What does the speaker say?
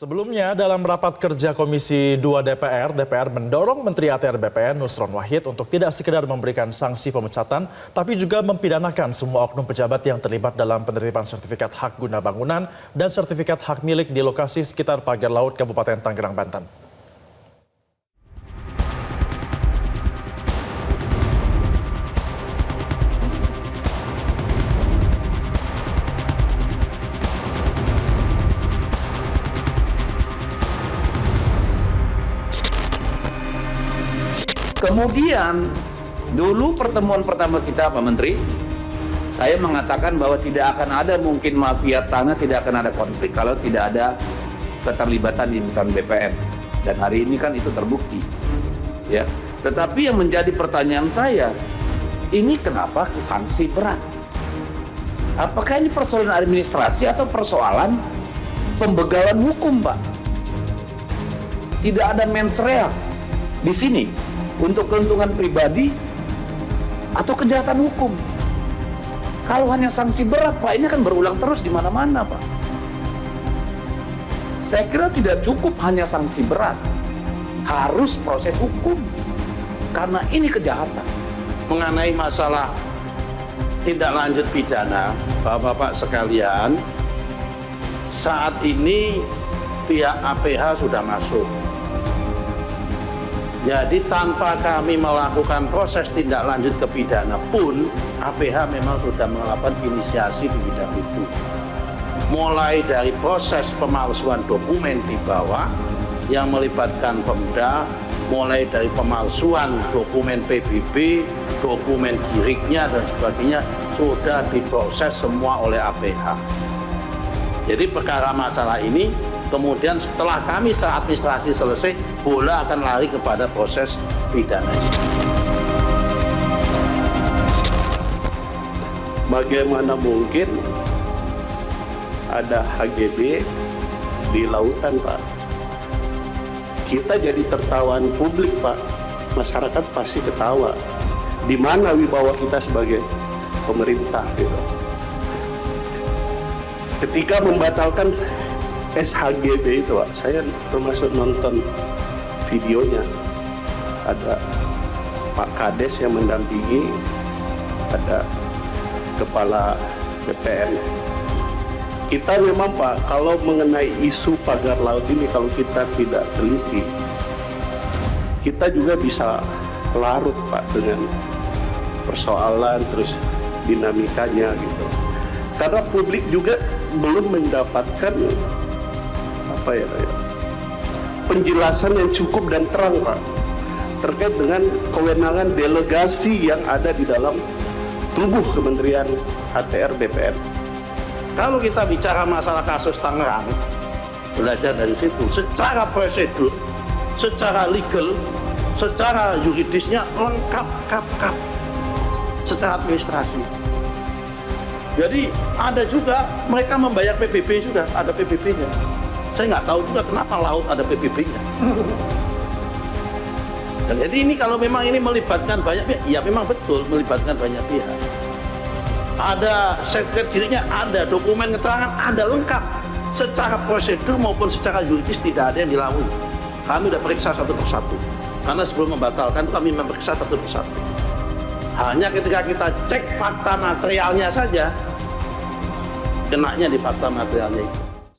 Sebelumnya, dalam rapat kerja Komisi 2 DPR mendorong Menteri ATR BPN Nusron Wahid untuk tidak sekedar memberikan sanksi pemecatan, tapi juga mempidanakan semua oknum pejabat yang terlibat dalam penerimaan sertifikat hak guna bangunan dan sertifikat hak milik di lokasi sekitar pagar laut Kabupaten Tangerang, Banten. Kemudian, dulu pertemuan pertama kita Pak Menteri, saya mengatakan bahwa tidak akan ada mungkin mafia tanah, tidak akan ada konflik kalau tidak ada keterlibatan insan BPN. Dan hari ini kan itu terbukti. Ya. Tetapi yang menjadi pertanyaan saya, ini kenapa sanksi berat? Apakah ini persoalan administrasi atau persoalan pembegalan hukum, Pak? Tidak ada mens rea di sini untuk keuntungan pribadi atau kejahatan hukum. Kalau hanya sanksi berat, Pak, ini akan berulang terus di mana-mana, Pak. Saya kira tidak cukup hanya sanksi berat, harus proses hukum, karena ini kejahatan. Mengenai masalah tindak lanjut pidana, Bapak-bapak sekalian, saat ini pihak APH sudah masuk. Jadi tanpa kami melakukan proses tindak lanjut ke pidana pun, APH memang sudah melakukan inisiasi di bidang itu. Mulai dari proses pemalsuan dokumen di bawah yang melibatkan Pemda, mulai dari pemalsuan dokumen PBB, dokumen kiriknya dan sebagainya, sudah diproses semua oleh APH. Jadi perkara masalah ini, kemudian setelah kami secara administrasi selesai, bola akan lari kepada proses pidana. Bagaimana mungkin ada HGB di lautan, Pak? Kita jadi tertawaan publik, Pak. Masyarakat pasti ketawa. Di mana wibawa kita sebagai pemerintah, gitu. Ketika membatalkan SHGB itu, Pak, saya termasuk nonton videonya. Ada Pak Kades yang mendampingi, ada Kepala BPN. Kita memang, Pak, kalau mengenai isu pagar laut ini, kalau kita tidak teliti, kita juga bisa larut, Pak, dengan persoalan terus dinamikanya gitu. Karena publik juga belum mendapatkan penjelasan yang cukup dan terang, Pak, terkait dengan kewenangan delegasi yang ada di dalam tubuh Kementerian ATR BPN. Kalau kita bicara masalah kasus Tangerang, belajar dari situ, secara prosedur, secara legal, secara yuridisnya lengkap, secara administrasi. Jadi ada juga mereka membayar PBB juga, ada PBB-nya. Saya nggak tahu juga kenapa laut ada PBB-nya. Jadi ini kalau memang ini melibatkan banyak pihak, ya memang betul melibatkan banyak pihak. Ada sertifikat kiriknya, ada dokumen keterangan, ada lengkap. Secara prosedur maupun secara yuridis tidak ada yang dilalui. Kami sudah periksa satu persatu. Karena sebelum membatalkan kami memeriksa satu persatu. Hanya ketika kita cek fakta materialnya saja, kenanya di fakta materialnya itu.